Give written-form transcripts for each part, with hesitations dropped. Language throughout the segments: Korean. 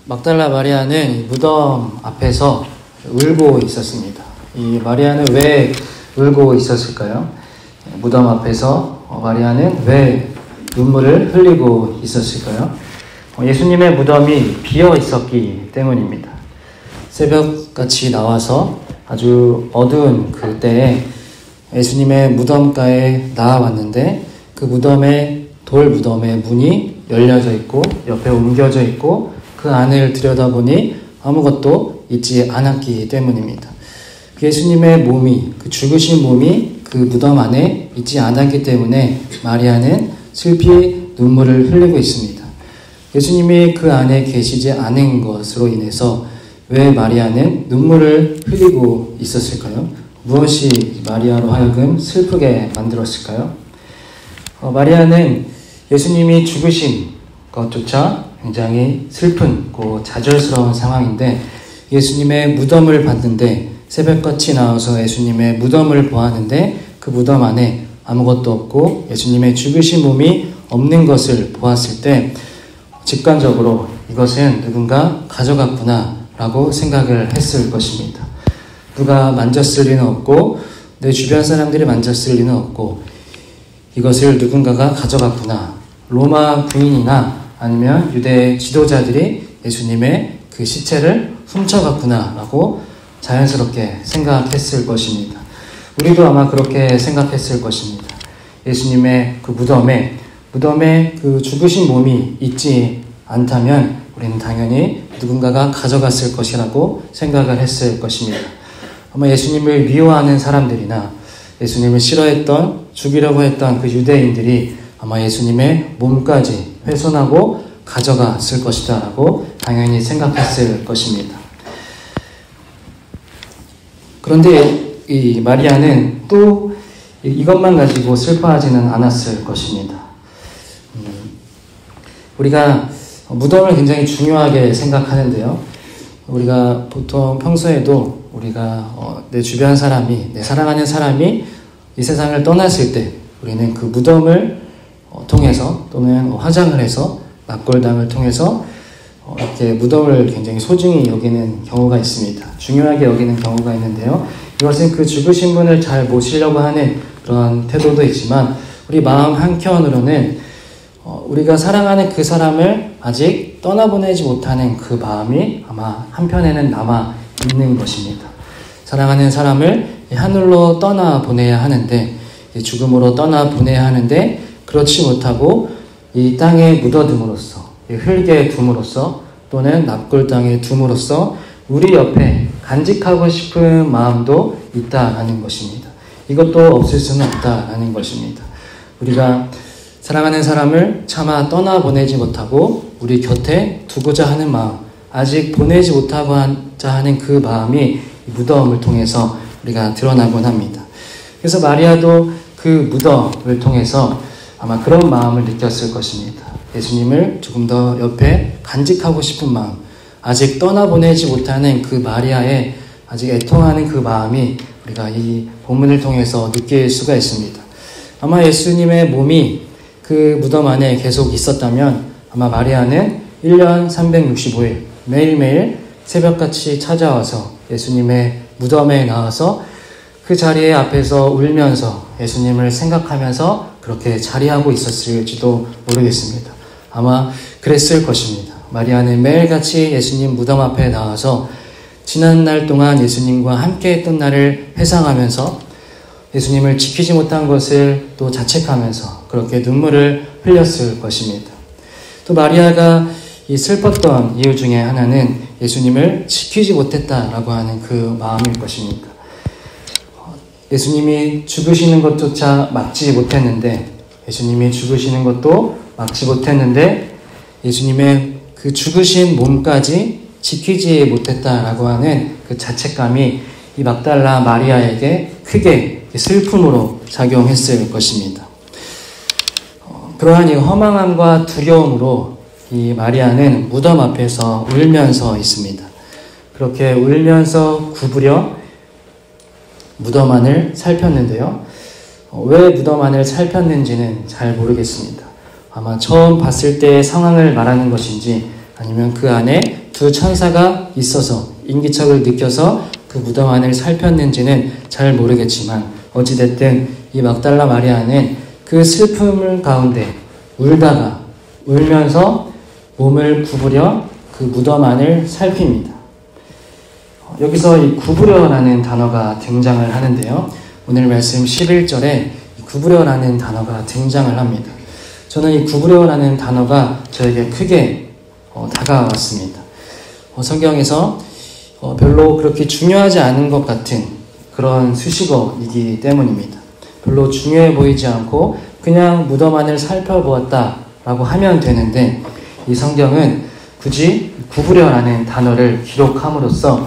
막달라 마리아는 무덤 앞에서 울고 있었습니다. 이 마리아는 왜 울고 있었을까요? 무덤 앞에서 마리아는 왜 눈물을 흘리고 있었을까요? 예수님의 무덤이 비어 있었기 때문입니다. 새벽같이 나와서 아주 어두운 그때에 예수님의 무덤가에 나아왔는데 그 돌 무덤의 문이 열려져 있고 옆에 옮겨져 있고 그 안을 들여다보니 아무것도 있지 않았기 때문입니다. 예수님의 몸이, 그 죽으신 몸이 그 무덤 안에 있지 않았기 때문에 마리아는 슬피 눈물을 흘리고 있습니다. 예수님이 그 안에 계시지 않은 것으로 인해서 왜 마리아는 눈물을 흘리고 있었을까요? 무엇이 마리아로 하여금 슬프게 만들었을까요? 마리아는 예수님이 죽으신 것조차 굉장히 슬픈고 좌절스러운 상황인데 예수님의 무덤을 봤는데 새벽같이 나와서 예수님의 무덤을 보았는데 그 무덤 안에 아무것도 없고 예수님의 죽으신 몸이 없는 것을 보았을 때 직관적으로 이것은 누군가 가져갔구나 라고 생각을 했을 것입니다. 누가 만졌을 리는 없고 내 주변 사람들이 만졌을 리는 없고 이것을 누군가가 가져갔구나. 로마 군인이나 아니면 유대 지도자들이 예수님의 그 시체를 훔쳐갔구나 라고 자연스럽게 생각했을 것입니다. 우리도 아마 그렇게 생각했을 것입니다. 예수님의 그 무덤에 그 죽으신 몸이 있지 않다면 우리는 당연히 누군가가 가져갔을 것이라고 생각을 했을 것입니다. 아마 예수님을 미워하는 사람들이나 예수님을 싫어했던, 죽이려고 했던 그 유대인들이 아마 예수님의 몸까지 훼손하고 가져갔을 것이다 라고 당연히 생각했을 것입니다. 그런데 이 마리아는 또 이것만 가지고 슬퍼하지는 않았을 것입니다. 우리가 무덤을 굉장히 중요하게 생각하는데요. 우리가 보통 평소에도 우리가 내 주변 사람이, 내 사랑하는 사람이 이 세상을 떠났을 때 우리는 그 무덤을 통해서 또는 화장을 해서 납골당을 통해서 이렇게 무덤을 굉장히 소중히 여기는 경우가 있습니다. 중요하게 여기는 경우가 있는데요. 이것은 그 죽으신 분을 잘 모시려고 하는 그런 태도도 있지만 우리 마음 한켠으로는 우리가 사랑하는 그 사람을 아직 떠나보내지 못하는 그 마음이 아마 한편에는 남아 있는 것입니다. 사랑하는 사람을 하늘로 떠나보내야 하는데 죽음으로 떠나보내야 하는데 그렇지 못하고 이 땅에 묻어둠으로써 흙에 둠으로써 또는 납골 땅에 둠으로써 우리 옆에 간직하고 싶은 마음도 있다라는 것입니다. 이것도 없을 수는 없다라는 것입니다. 우리가 사랑하는 사람을 차마 떠나보내지 못하고 우리 곁에 두고자 하는 마음, 아직 보내지 못하고자 하는 그 마음이 무덤을 통해서 우리가 드러나곤 합니다. 그래서 마리아도 그 무덤을 통해서 아마 그런 마음을 느꼈을 것입니다. 예수님을 조금 더 옆에 간직하고 싶은 마음, 아직 떠나보내지 못하는 그 마리아의 아직 애통하는 그 마음이 우리가 이 본문을 통해서 느낄 수가 있습니다. 아마 예수님의 몸이 그 무덤 안에 계속 있었다면 아마 마리아는 1년 365일 매일매일 새벽같이 찾아와서 예수님의 무덤에 나와서 그 자리에 앞에서 울면서 예수님을 생각하면서 그렇게 자리하고 있었을지도 모르겠습니다. 아마 그랬을 것입니다. 마리아는 매일같이 예수님 무덤 앞에 나와서 지난 날 동안 예수님과 함께 했던 날을 회상하면서 예수님을 지키지 못한 것을 또 자책하면서 그렇게 눈물을 흘렸을 것입니다. 또 마리아가 이 슬펐던 이유 중에 하나는 예수님을 지키지 못했다라고 하는 그 마음일 것입니다. 예수님이 죽으시는 것조차 막지 못했는데 예수님이 죽으시는 것도 막지 못했는데 예수님의 그 죽으신 몸까지 지키지 못했다라고 하는 그 자책감이 이 막달라 마리아에게 크게 슬픔으로 작용했을 것입니다. 그러한 이 허망함과 두려움으로 이 마리아는 무덤 앞에서 울면서 있습니다. 그렇게 울면서 구부려 무덤 안을 살폈는데요. 왜 무덤 안을 살폈는지는 잘 모르겠습니다. 아마 처음 봤을 때의 상황을 말하는 것인지 아니면 그 안에 두 천사가 있어서 인기척을 느껴서 그 무덤 안을 살폈는지는 잘 모르겠지만 어찌됐든 이 막달라 마리아는 그 슬픔을 가운데 울면서 몸을 구부려 그 무덤 안을 살핍니다. 여기서 이 구부려라는 단어가 등장을 하는데요. 오늘 말씀 11절에 구부려라는 단어가 등장을 합니다. 저는 이 구부려라는 단어가 저에게 크게 다가왔습니다. 성경에서 별로 그렇게 중요하지 않은 것 같은 그런 수식어이기 때문입니다. 별로 중요해 보이지 않고 그냥 무덤 안을 살펴보았다라고 하면 되는데 이 성경은 굳이 구부려라는 단어를 기록함으로써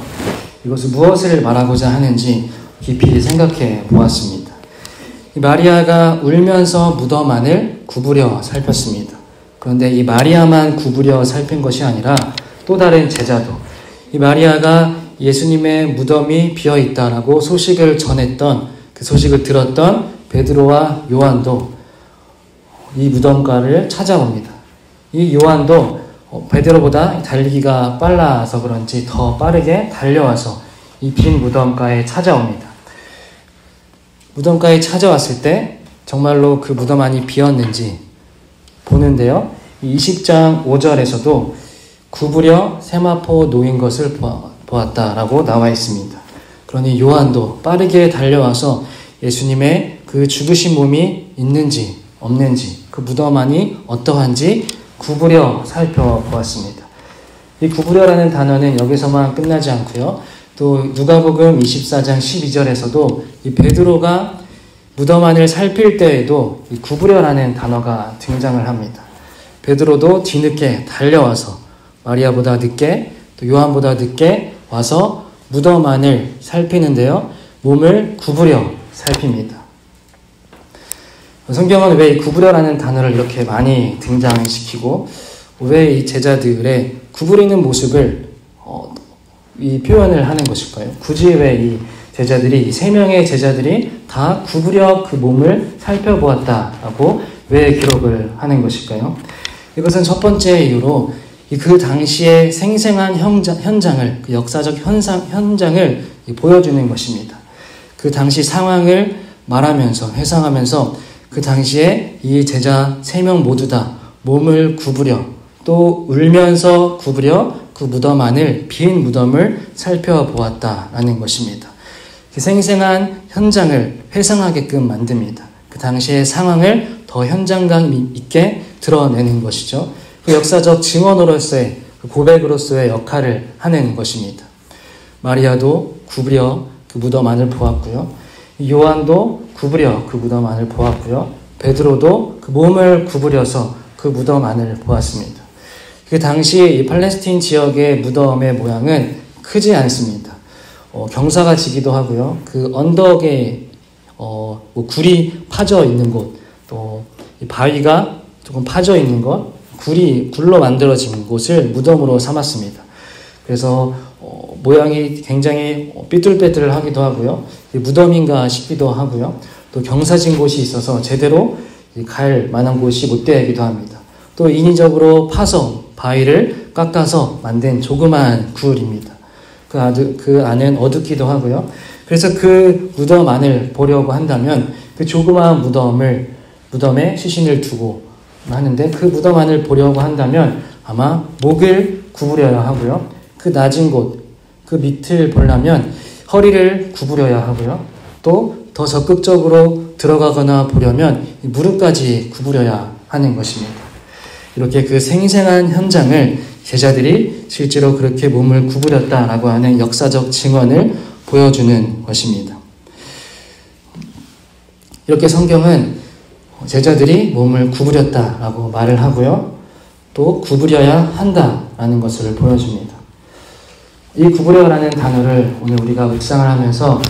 이것은 무엇을 말하고자 하는지 깊이 생각해 보았습니다. 마리아가 울면서 무덤 안을 구부려 살폈습니다. 그런데 이 마리아만 구부려 살핀 것이 아니라 또 다른 제자도 이 마리아가 예수님의 무덤이 비어 있다라고 소식을 전했던 그 소식을 들었던 베드로와 요한도 이 무덤가를 찾아옵니다. 이 요한도 베드로보다 달리기가 빨라서 그런지 더 빠르게 달려와서 이 빈 무덤가에 찾아옵니다. 무덤가에 찾아왔을 때 정말로 그 무덤 안이 비었는지 보는데요. 20장 5절에서도 구부려 세마포 놓인 것을 보았다라고 나와 있습니다. 그러니 요한도 빠르게 달려와서 예수님의 그 죽으신 몸이 있는지 없는지 그 무덤 안이 어떠한지 구부려 살펴보았습니다. 이 구부려라는 단어는 여기서만 끝나지 않고요. 또 누가복음 24장 12절에서도 이 베드로가 무덤 안을 살필 때에도 이 구부려라는 단어가 등장을 합니다. 베드로도 뒤늦게 달려와서 마리아보다 늦게 또 요한보다 늦게 와서 무덤 안을 살피는데요. 몸을 구부려 살핍니다. 성경은 왜 이 구부려라는 단어를 이렇게 많이 등장시키고 왜 이 제자들의 구부리는 모습을 이 표현을 하는 것일까요? 굳이 왜 이 제자들이 이 세 명의 제자들이 다 구부려 그 몸을 살펴보았다라고 왜 기록을 하는 것일까요? 이것은 첫 번째 이유로 그 당시의 생생한 현장을 그 역사적 현장을 보여주는 것입니다. 그 당시 상황을 말하면서 회상하면서 그 당시에 이 제자 3명 모두 다 몸을 구부려 또 울면서 구부려 그 무덤 안을 빈 무덤을 살펴보았다라는 것입니다. 그 생생한 현장을 회상하게끔 만듭니다. 그 당시의 상황을 더 현장감 있게 드러내는 것이죠. 그 역사적 증언으로서의 그 고백으로서의 역할을 하는 것입니다. 마리아도 구부려 그 무덤 안을 보았고요. 요한도 구부려 그 무덤 안을 보았고요. 베드로도 그 몸을 구부려서 그 무덤 안을 보았습니다. 그 당시 이 팔레스틴 지역의 무덤의 모양은 크지 않습니다. 경사가 지기도 하고요. 그 언덕에 굴이 파져 있는 곳, 또 바위가 조금 파져 있는 것, 굴로 만들어진 곳을 무덤으로 삼았습니다. 그래서 모양이 굉장히 삐뚤빼뚤하기도 하고요. 무덤인가 싶기도 하고요. 또 경사진 곳이 있어서 제대로 갈 만한 곳이 못 되기도 합니다. 또 인위적으로 파서 바위를 깎아서 만든 조그만 굴입니다. 그 안은 어둡기도 하고요. 그래서 그 무덤 안을 보려고 한다면 그 조그마한 무덤에 시신을 두고 하는데 그 무덤 안을 보려고 한다면 아마 목을 구부려야 하고요. 그 낮은 곳, 그 밑을 보려면 허리를 구부려야 하고요. 또 더 적극적으로 들어가거나 보려면 무릎까지 구부려야 하는 것입니다. 이렇게 그 생생한 현장을 제자들이 실제로 그렇게 몸을 구부렸다라고 하는 역사적 증언을 보여주는 것입니다. 이렇게 성경은 제자들이 몸을 구부렸다라고 말을 하고요. 또 구부려야 한다라는 것을 보여줍니다. 이 구부려라는 단어를 오늘 우리가 묵상을 하면서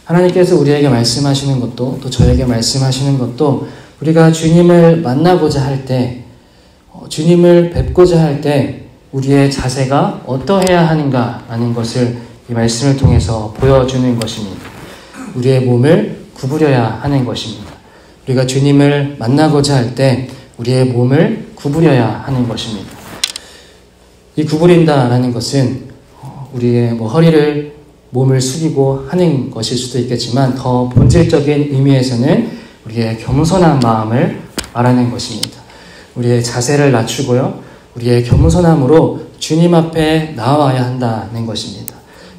하나님께서 우리에게 말씀하시는 것도 또 저에게 말씀하시는 것도 우리가 주님을 만나고자 할 때, 주님을 뵙고자 할 때 우리의 자세가 어떠해야 하는가라는 것을 이 말씀을 통해서 보여주는 것입니다. 우리의 몸을 구부려야 하는 것입니다. 우리가 주님을 만나고자 할 때 우리의 몸을 구부려야 하는 것입니다. 이 구부린다라는 것은 우리의 허리를 몸을 숙이고 하는 것일 수도 있겠지만 더 본질적인 의미에서는 우리의 겸손한 마음을 말하는 것입니다. 우리의 자세를 낮추고요. 우리의 겸손함으로 주님 앞에 나와야 한다는 것입니다.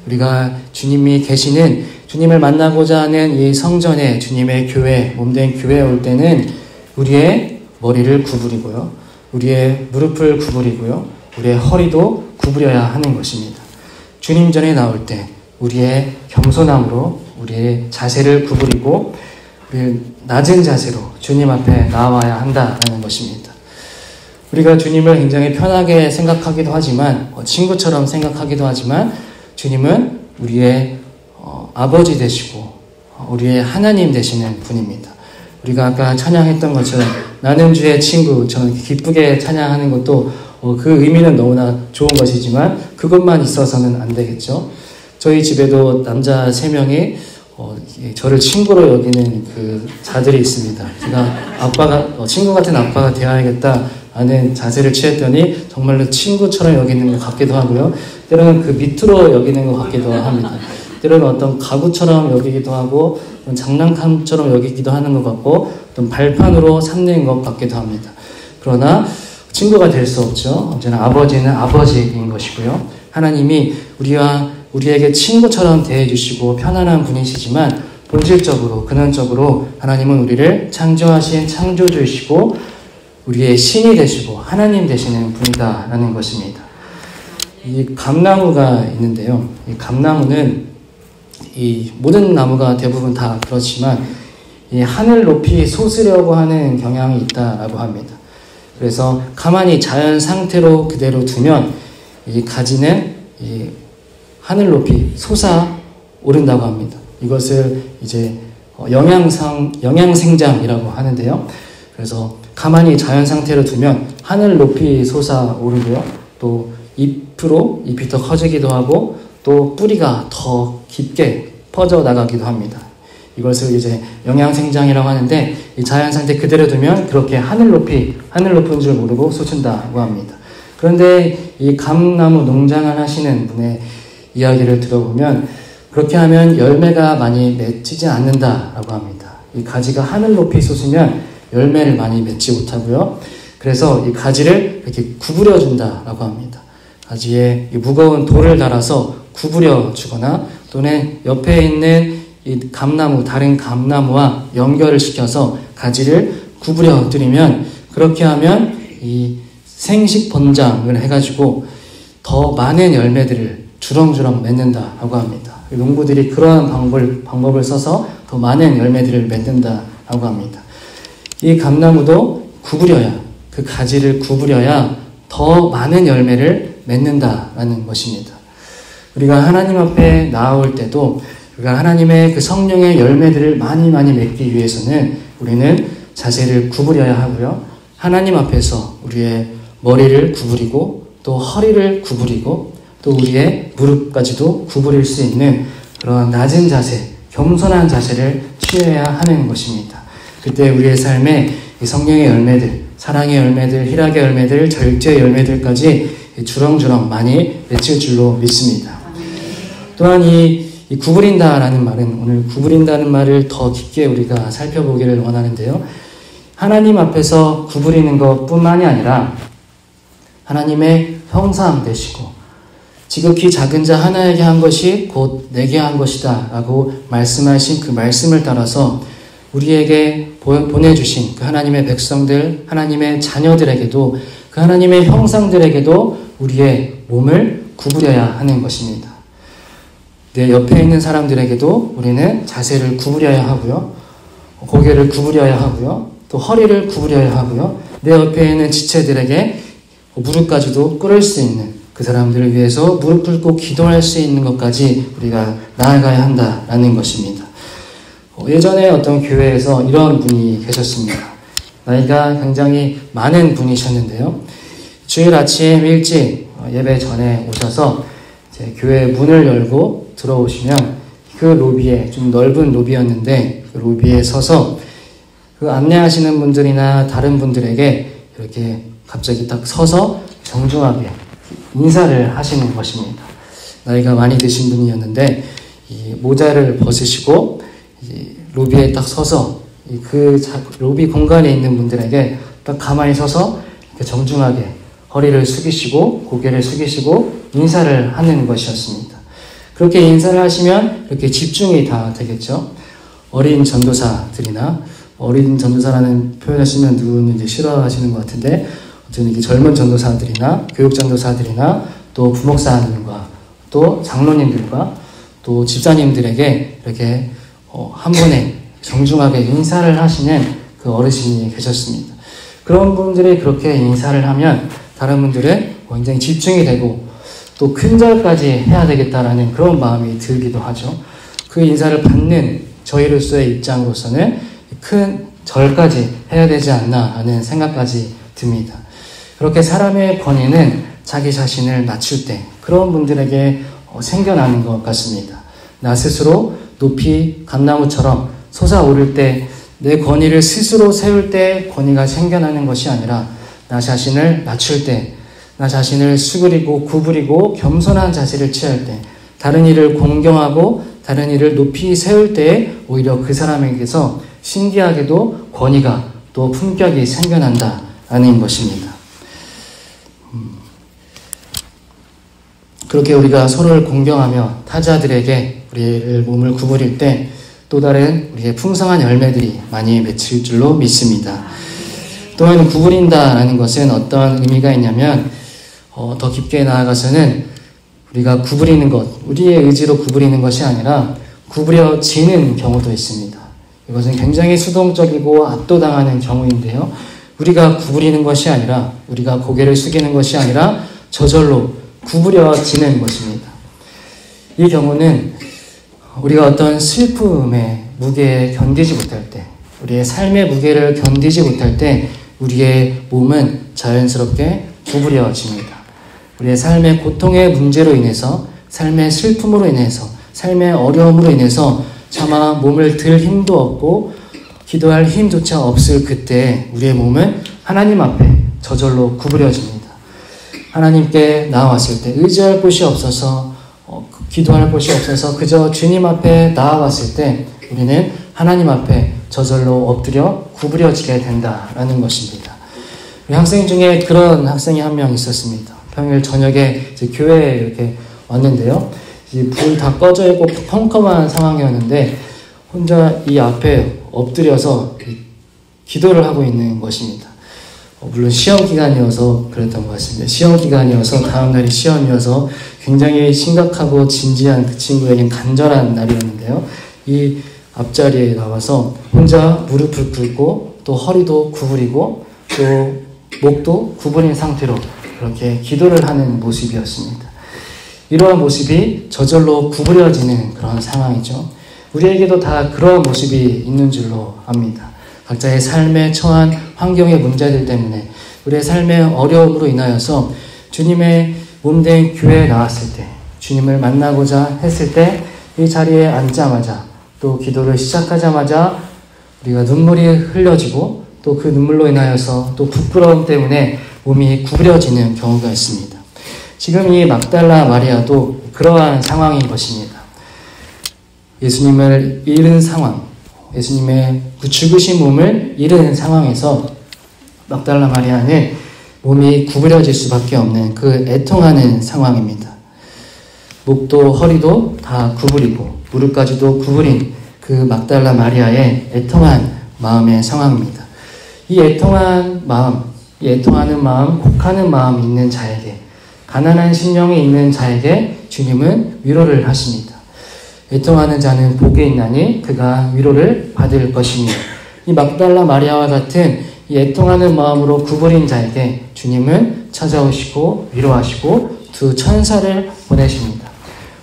우리가 주님이 계시는 주님을 만나고자 하는 이 성전에 주님의 교회, 몸된 교회에 올 때는 우리의 머리를 구부리고요. 우리의 무릎을 구부리고요. 우리의 허리도 구부려야 하는 것입니다. 주님 전에 나올 때 우리의 겸손함으로 우리의 자세를 구부리고 낮은 자세로 주님 앞에 나와야 한다는 것입니다. 우리가 주님을 굉장히 편하게 생각하기도 하지만 친구처럼 생각하기도 하지만 주님은 우리의 아버지 되시고 우리의 하나님 되시는 분입니다. 우리가 아까 찬양했던 것처럼 나는 주의 친구처럼 기쁘게 찬양하는 것도 그 의미는 너무나 좋은 것이지만 그것만 있어서는 안 되겠죠. 저희 집에도 남자 3명이 저를 친구로 여기는 그 자들이 있습니다. 제가 친구 같은 아빠가 되어야겠다 하는 자세를 취했더니 정말로 친구처럼 여기는 것 같기도 하고요. 때로는 그 밑으로 여기는 것 같기도 합니다. 때로는 어떤 가구처럼 여기기도 하고 장난감처럼 여기기도 하는 것 같고 어떤 발판으로 삼는 것 같기도 합니다. 그러나 친구가 될 수 없죠. 언제나 아버지는 아버지인 것이고요. 하나님이 우리에게 친구처럼 대해주시고 편안한 분이시지만 본질적으로 근원적으로 하나님은 우리를 창조하신 창조주이시고 우리의 신이 되시고 하나님 되시는 분이다라는 것입니다. 이 감나무가 있는데요. 이 감나무는 이 모든 나무가 대부분 다 그렇지만 이 하늘 높이 솟으려고 하는 경향이 있다라고 합니다. 그래서 가만히 자연 상태로 그대로 두면 이 가지는 이 하늘 높이 솟아 오른다고 합니다. 이것을 이제 영양생장이라고 하는데요. 그래서 가만히 자연 상태로 두면 하늘 높이 솟아 오르고요. 또 잎이 더 커지기도 하고 또 뿌리가 더 깊게 퍼져 나가기도 합니다. 이것을 이제 영양생장이라고 하는데 이 자연 상태 그대로 두면 그렇게 하늘 높은 줄 모르고 솟는다고 합니다. 그런데 이 감나무 농장을 하시는 분의 이야기를 들어보면 그렇게 하면 열매가 많이 맺히지 않는다라고 합니다. 이 가지가 하늘 높이 솟으면 열매를 많이 맺지 못하고요. 그래서 이 가지를 이렇게 구부려 준다라고 합니다. 가지에 이 무거운 돌을 달아서 구부려 주거나 또는 옆에 있는 이 다른 감나무와 연결을 시켜서 가지를 구부려 드리면 그렇게 하면 이 생식 번장을 해가지고 더 많은 열매들을 주렁주렁 맺는다라고 합니다. 농부들이 그러한 방법을 써서 더 많은 열매들을 맺는다라고 합니다. 이 감나무도 그 가지를 구부려야 더 많은 열매를 맺는다라는 것입니다. 우리가 하나님 앞에 나아올 때도 우리가 하나님의 그 성령의 열매들을 많이 맺기 위해서는 우리는 자세를 구부려야 하고요. 하나님 앞에서 우리의 머리를 구부리고 또 허리를 구부리고 또 우리의 무릎까지도 구부릴 수 있는 그런 낮은 자세, 겸손한 자세를 취해야 하는 것입니다. 그때 우리의 삶에 이 성령의 열매들, 사랑의 열매들, 희락의 열매들, 절제의 열매들까지 주렁주렁 많이 맺힐 줄로 믿습니다. 또한 이 구부린다라는 말은 오늘 구부린다는 말을 더 깊게 우리가 살펴보기를 원하는데요. 하나님 앞에서 구부리는 것뿐만이 아니라 하나님의 형상 되시고 지극히 작은 자 하나에게 한 것이 곧 내게 한 것이다 라고 말씀하신 그 말씀을 따라서 우리에게 보내주신 그 하나님의 백성들, 하나님의 자녀들에게도 그 하나님의 형상들에게도 우리의 몸을 구부려야 하는 것입니다. 내 옆에 있는 사람들에게도 우리는 자세를 구부려야 하고요. 고개를 구부려야 하고요. 또 허리를 구부려야 하고요. 내 옆에 있는 지체들에게 무릎까지도 꿇을 수 있는 그 사람들을 위해서 무릎 꿇고 기도할 수 있는 것까지 우리가 나아가야 한다라는 것입니다. 예전에 어떤 교회에서 이런 분이 계셨습니다. 나이가 굉장히 많은 분이셨는데요. 주일 아침 일찍 예배 전에 오셔서 이제 교회 문을 열고 들어오시면 그 로비에 좀 넓은 로비였는데 그 로비에 서서 그 안내하시는 분들이나 다른 분들에게 이렇게 갑자기 딱 서서 정중하게 인사를 하시는 것입니다. 나이가 많이 드신 분이었는데 이 모자를 벗으시고 이 로비에 딱 서서 그 로비 공간에 있는 분들에게 딱 가만히 서서 이렇게 정중하게 허리를 숙이시고 고개를 숙이시고 인사를 하는 것이었습니다. 그렇게 인사를 하시면 이렇게 집중이 다 되겠죠. 어린 전도사들이나 어린 전도사라는 표현을 쓰면 누구는 이제 싫어하시는 것 같은데 어쨌든 이게 젊은 전도사들이나 교육 전도사들이나 또 부목사님과 또 장로님들과 또 집사님들에게 이렇게 한 분에 정중하게 인사를 하시는 그 어르신이 계셨습니다. 그런 분들이 그렇게 인사를 하면 다른 분들은 굉장히 집중이 되고 또 큰 절까지 해야 되겠다라는 그런 마음이 들기도 하죠. 그 인사를 받는 저희로서의 입장으로서는 큰 절까지 해야 되지 않나 하는 생각까지 듭니다. 그렇게 사람의 권위는 자기 자신을 낮출 때 그런 분들에게 생겨나는 것 같습니다. 나 스스로 높이 감나무처럼 솟아오를 때 내 권위를 스스로 세울 때 권위가 생겨나는 것이 아니라 나 자신을 낮출 때 나 자신을 수그리고 구부리고 겸손한 자세를 취할 때 다른 이를 공경하고 다른 이를 높이 세울 때 오히려 그 사람에게서 신기하게도 권위가 또 품격이 생겨난다는 것입니다. 그렇게 우리가 서로를 공경하며 타자들에게 우리의 몸을 구부릴 때 또 다른 우리의 풍성한 열매들이 많이 맺힐 줄로 믿습니다. 또한 구부린다라는 것은 어떤 의미가 있냐면 더 깊게 나아가서는 우리가 구부리는 것, 우리의 의지로 구부리는 것이 아니라 구부려지는 경우도 있습니다. 이것은 굉장히 수동적이고 압도당하는 경우인데요. 우리가 구부리는 것이 아니라 우리가 고개를 숙이는 것이 아니라 저절로 구부려지는 것입니다. 이 경우는 우리가 어떤 슬픔의 무게에 견디지 못할 때, 우리의 삶의 무게를 견디지 못할 때 우리의 몸은 자연스럽게 구부려집니다. 우리의 삶의 고통의 문제로 인해서, 삶의 슬픔으로 인해서, 삶의 어려움으로 인해서 차마 몸을 들 힘도 없고 기도할 힘조차 없을 그때 우리의 몸은 하나님 앞에 저절로 구부려집니다. 하나님께 나아왔을 때 의지할 곳이 없어서 기도할 곳이 없어서 그저 주님 앞에 나아갔을 때 우리는 하나님 앞에 저절로 엎드려 구부려지게 된다라는 것입니다. 우리 학생 중에 그런 학생이 한 명 있었습니다. 평일 저녁에 이제 교회에 이렇게 왔는데요. 불 다 꺼져 있고 컴컴한 상황이었는데 혼자 이 앞에 엎드려서 기도를 하고 있는 것입니다. 물론 시험 기간이어서 그랬던 것 같습니다. 시험 기간이어서 다음날이 시험이어서 굉장히 심각하고 진지한 그 친구에겐 간절한 날이었는데요. 이 앞자리에 나와서 혼자 무릎을 꿇고 또 허리도 구부리고 또 목도 구부린 상태로 그렇게 기도를 하는 모습이었습니다. 이러한 모습이 저절로 구부려지는 그런 상황이죠. 우리에게도 다 그런 모습이 있는 줄로 압니다. 각자의 삶에 처한 환경의 문제들 때문에 우리의 삶의 어려움으로 인하여서 주님의 몸된 교회에 나왔을 때, 주님을 만나고자 했을 때 이 자리에 앉자마자 또 기도를 시작하자마자 우리가 눈물이 흘려지고 또 그 눈물로 인하여서 또 부끄러움 때문에 몸이 구부려지는 경우가 있습니다. 지금 이 막달라 마리아도 그러한 상황인 것입니다. 예수님을 잃은 상황, 예수님의 그 죽으신 몸을 잃은 상황에서 막달라 마리아는 몸이 구부려질 수밖에 없는 그 애통하는 상황입니다. 목도 허리도 다 구부리고 무릎까지도 구부린 그 막달라 마리아의 애통한 마음의 상황입니다. 이 애통한 마음, 이 애통하는 마음, 곡하는 마음 있는 자에게, 가난한 심령이 있는 자에게 주님은 위로를 하십니다. 애통하는 자는 복이 있나니 그가 위로를 받을 것이니, 이 막달라 마리아와 같은 이 애통하는 마음으로 구부린 자에게 주님은 찾아오시고 위로하시고 두 천사를 보내십니다.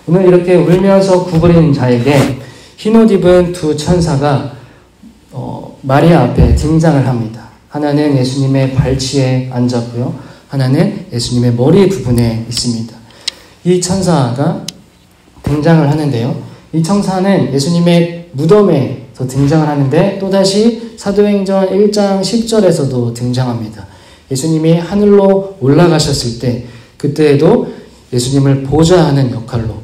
오늘 이렇게 울면서 구부린 자에게 흰옷 입은 두 천사가 마리아 앞에 등장을 합니다. 하나는 예수님의 발치에 앉았고요. 하나는 예수님의 머리 부분에 있습니다. 이 천사가 등장을 하는데요. 이 천사는 예수님의 무덤에서 등장을 하는데 또다시 사도행전 1장 10절에서도 등장합니다. 예수님이 하늘로 올라가셨을 때 그때에도 예수님을 보좌하는 역할로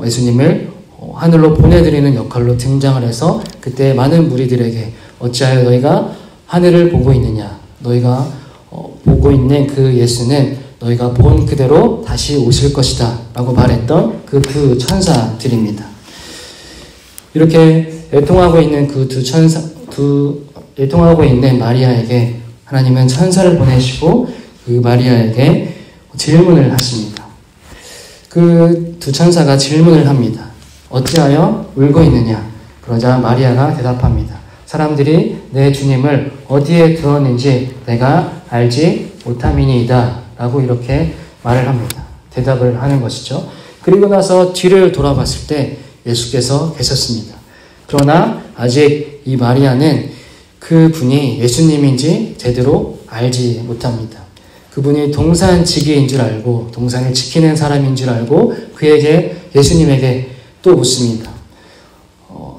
예수님을 하늘로 보내드리는 역할로 등장을 해서 그때 많은 무리들에게 어찌하여 너희가 하늘을 보고 있느냐, 너희가 보고 있는 그 예수는 너희가 본 그대로 다시 오실 것이다 라고 말했던 그 두 천사들입니다. 이렇게 애통하고 있는 그 애통하고 있는 마리아에게 하나님은 천사를 보내시고 그 마리아에게 질문을 하십니다. 그 두 천사가 질문을 합니다. 어찌하여 울고 있느냐? 그러자 마리아가 대답합니다. 사람들이 내 주님을 어디에 두었는지 내가 알지 못함이니이다 라고 이렇게 말을 합니다. 대답을 하는 것이죠. 그리고 나서 뒤를 돌아봤을 때 예수께서 계셨습니다. 그러나 아직 이 마리아는 그 분이 예수님인지 제대로 알지 못합니다. 그분이 동산지기인 줄 알고 동산을 지키는 사람인 줄 알고 그에게 예수님에게 또 묻습니다.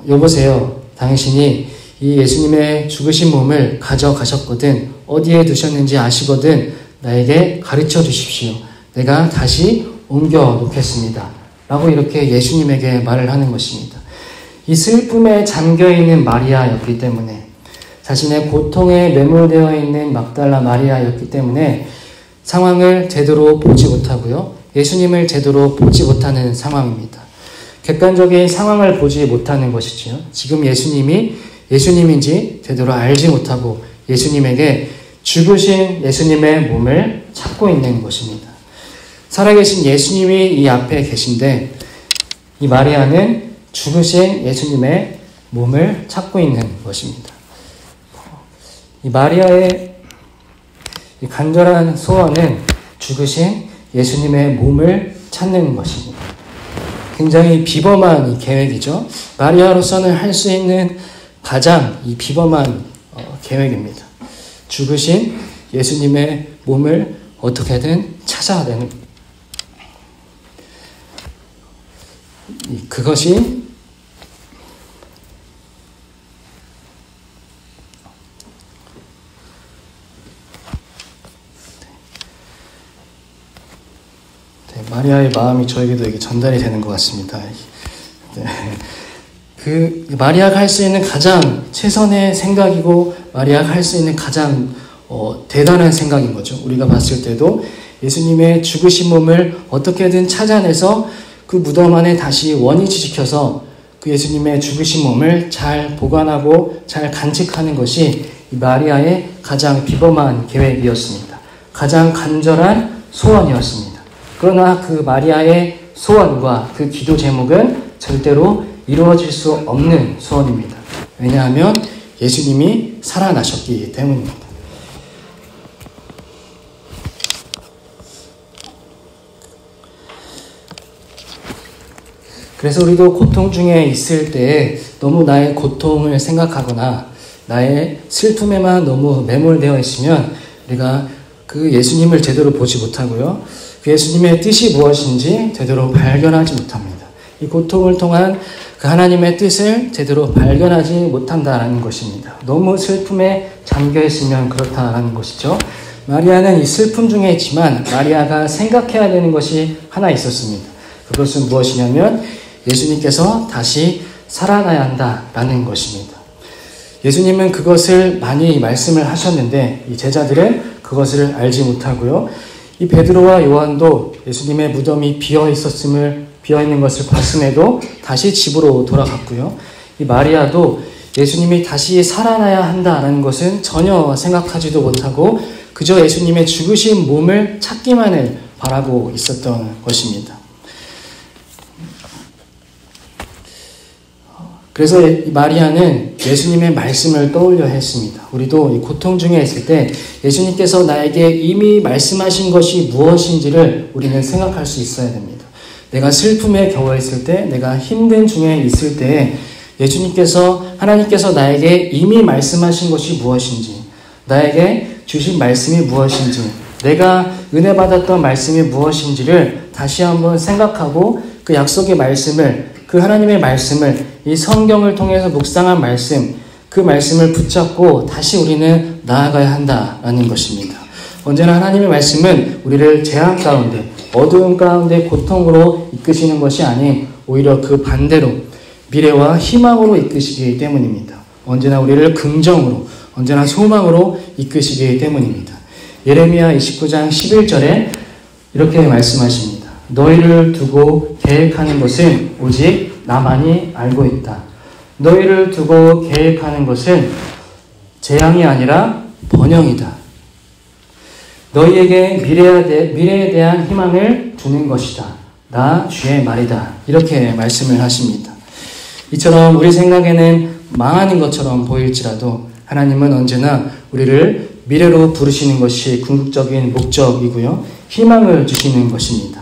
여보세요. 당신이 이 예수님의 죽으신 몸을 가져가셨거든 어디에 두셨는지 아시거든 나에게 가르쳐 주십시오. 내가 다시 옮겨 놓겠습니다. 라고 이렇게 예수님에게 말을 하는 것입니다. 이 슬픔에 잠겨있는 마리아였기 때문에 자신의 고통에 매몰되어 있는 막달라 마리아였기 때문에 상황을 제대로 보지 못하고요. 예수님을 제대로 보지 못하는 상황입니다. 객관적인 상황을 보지 못하는 것이지요. 지금 예수님이 예수님인지 제대로 알지 못하고 예수님에게 죽으신 예수님의 몸을 찾고 있는 것입니다. 살아계신 예수님이 이 앞에 계신데 이 마리아는 죽으신 예수님의 몸을 찾고 있는 것입니다. 이 마리아의 이 간절한 소원은 죽으신 예수님의 몸을 찾는 것입니다. 굉장히 비범한 이 계획이죠. 마리아로서는 할 수 있는 가장 이 비범한 계획입니다. 죽으신 예수님의 몸을 어떻게든 찾아내는 그것이 마리아의 마음이 저에게도 이게 전달이 되는 것 같습니다. 네. 그 마리아가 할 수 있는 가장 최선의 생각이고 마리아가 할 수 있는 가장 대단한 생각인 거죠. 우리가 봤을 때도 예수님의 죽으신 몸을 어떻게든 찾아내서 그 무덤 안에 다시 원위치 지켜서 그 예수님의 죽으신 몸을 잘 보관하고 잘 간직하는 것이 이 마리아의 가장 비범한 계획이었습니다. 가장 간절한 소원이었습니다. 그러나 그 마리아의 소원과 그 기도 제목은 절대로 이루어질 수 없는 소원입니다. 왜냐하면 예수님이 살아나셨기 때문입니다. 그래서 우리도 고통 중에 있을 때 너무 나의 고통을 생각하거나 나의 슬픔에만 너무 매몰되어 있으면 우리가 그 예수님을 제대로 보지 못하고요. 그 예수님의 뜻이 무엇인지 제대로 발견하지 못합니다. 이 고통을 통한 그 하나님의 뜻을 제대로 발견하지 못한다라는 것입니다. 너무 슬픔에 잠겨 있으면 그렇다라는 것이죠. 마리아는 이 슬픔 중에 있지만 마리아가 생각해야 되는 것이 하나 있었습니다. 그것은 무엇이냐면 예수님께서 다시 살아나야 한다라는 것입니다. 예수님은 그것을 많이 말씀을 하셨는데 이 제자들은 그것을 알지 못하고요. 이 베드로와 요한도 예수님의 무덤이 비어 있는 것을 봤음에도 다시 집으로 돌아갔고요. 이 마리아도 예수님이 다시 살아나야 한다라는 것은 전혀 생각하지도 못하고 그저 예수님의 죽으신 몸을 찾기만을 바라고 있었던 것입니다. 그래서 마리아는 예수님의 말씀을 떠올려 했습니다. 우리도 이 고통 중에 있을 때 예수님께서 나에게 이미 말씀하신 것이 무엇인지를 우리는 생각할 수 있어야 됩니다. 내가 슬픔에 겨워 있을 때, 내가 힘든 중에 있을 때 하나님께서 나에게 이미 말씀하신 것이 무엇인지, 나에게 주신 말씀이 무엇인지, 내가 은혜 받았던 말씀이 무엇인지를 다시 한번 생각하고 그 약속의 말씀을, 그 하나님의 말씀을, 이 성경을 통해서 묵상한 말씀, 그 말씀을 붙잡고 다시 우리는 나아가야 한다라는 것입니다. 언제나 하나님의 말씀은 우리를 재앙 가운데, 어두운 가운데 고통으로 이끄시는 것이 아닌 오히려 그 반대로 미래와 희망으로 이끄시기 때문입니다. 언제나 우리를 긍정으로, 언제나 소망으로 이끄시기 때문입니다. 예레미야 29장 11절에 이렇게 말씀하십니다. 너희를 두고 계획하는 것은 오직 나만이 알고 있다. 너희를 두고 계획하는 것은 재앙이 아니라 번영이다. 너희에게 미래에 대한 희망을 주는 것이다. 나 주의 말이다. 이렇게 말씀을 하십니다. 이처럼 우리 생각에는 망하는 것처럼 보일지라도 하나님은 언제나 우리를 미래로 부르시는 것이 궁극적인 목적이고요. 희망을 주시는 것입니다.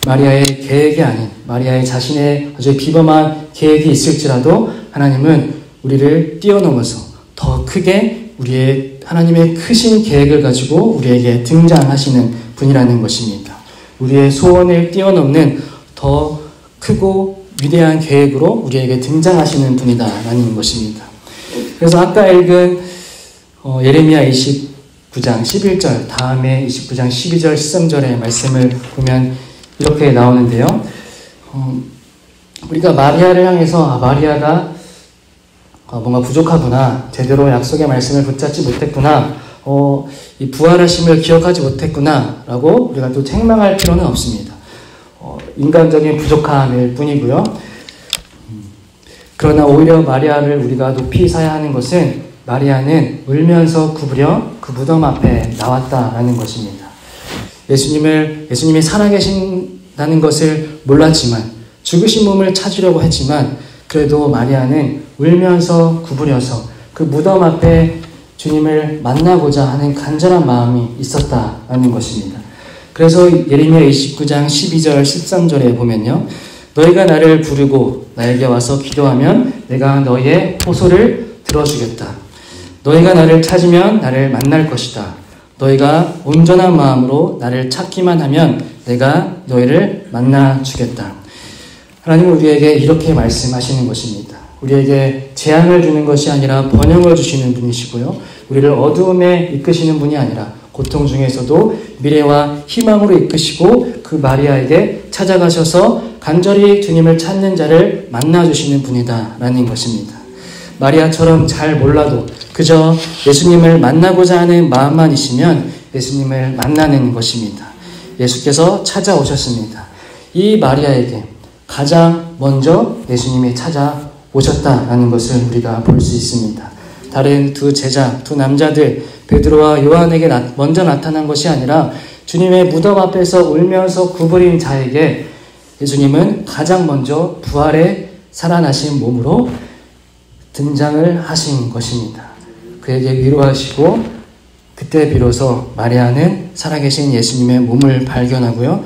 마리아의 계획이 아닌 마리아의 자신의 아주 비범한 계획이 있을지라도 하나님은 우리를 뛰어넘어서 더 크게 우리의 하나님의 크신 계획을 가지고 우리에게 등장하시는 분이라는 것입니다. 우리의 소원을 뛰어넘는 더 크고 위대한 계획으로 우리에게 등장하시는 분이다라는 것입니다. 그래서 아까 읽은 예레미야 29장 11절 다음에 29장 12절 13절의 말씀을 보면 이렇게 나오는데요. 우리가 마리아를 향해서 마리아가 뭔가 부족하구나, 제대로 약속의 말씀을 붙잡지 못했구나, 이 부활하심을 기억하지 못했구나 라고 우리가 또 책망할 필요는 없습니다. 인간적인 부족함일 뿐이고요. 그러나 오히려 마리아를 우리가 높이 사야 하는 것은 마리아는 울면서 구부려 그 무덤 앞에 나왔다라는 것입니다. 예수님이 살아계신다는 것을 몰랐지만, 죽으신 몸을 찾으려고 했지만, 그래도 마리아는 울면서 구부려서 그 무덤 앞에 주님을 만나고자 하는 간절한 마음이 있었다라는 것입니다. 그래서 예레미야 29장 12절 13절에 보면요. 너희가 나를 부르고 나에게 와서 기도하면 내가 너희의 호소를 들어주겠다. 너희가 나를 찾으면 나를 만날 것이다. 너희가 온전한 마음으로 나를 찾기만 하면 내가 너희를 만나주겠다. 하나님은 우리에게 이렇게 말씀하시는 것입니다. 우리에게 재앙을 주는 것이 아니라 번영을 주시는 분이시고요. 우리를 어두움에 이끄시는 분이 아니라 고통 중에서도 미래와 희망으로 이끄시고 그 마리아에게 찾아가셔서 간절히 주님을 찾는 자를 만나주시는 분이다라는 것입니다. 마리아처럼 잘 몰라도 그저 예수님을 만나고자 하는 마음만 있으면 예수님을 만나는 것입니다. 예수께서 찾아오셨습니다. 이 마리아에게 가장 먼저 예수님이 찾아오셨다라는 것을 우리가 볼 수 있습니다. 다른 두 제자, 두 남자들 베드로와 요한에게 먼저 나타난 것이 아니라 주님의 무덤 앞에서 울면서 구부린 자에게 예수님은 가장 먼저 부활의 살아나신 몸으로 등장을 하신 것입니다. 그에게 위로하시고 그때 비로소 마리아는 살아계신 예수님의 몸을 발견하고요.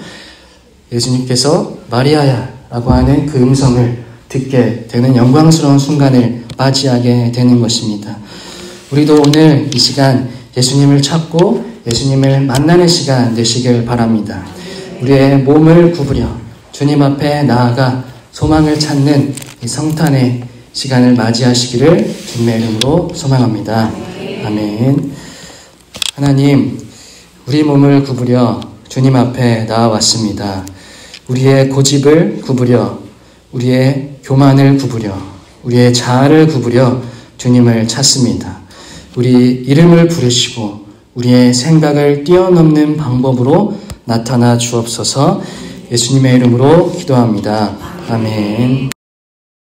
예수님께서 마리아야 라고 하는 그 음성을 듣게 되는 영광스러운 순간을 맞이하게 되는 것입니다. 우리도 오늘 이 시간 예수님을 찾고 예수님을 만나는 시간 되시길 바랍니다. 우리의 몸을 구부려 주님 앞에 나아가 소망을 찾는 이 성탄의 시간을 맞이하시기를 주님의 이름으로 소망합니다. 아멘. 하나님, 우리 몸을 구부려 주님 앞에 나아왔습니다. 우리의 고집을 구부려, 우리의 교만을 구부려, 우리의 자아를 구부려 주님을 찾습니다. 우리 이름을 부르시고 우리의 생각을 뛰어넘는 방법으로 나타나 주옵소서. 예수님의 이름으로 기도합니다. 아멘.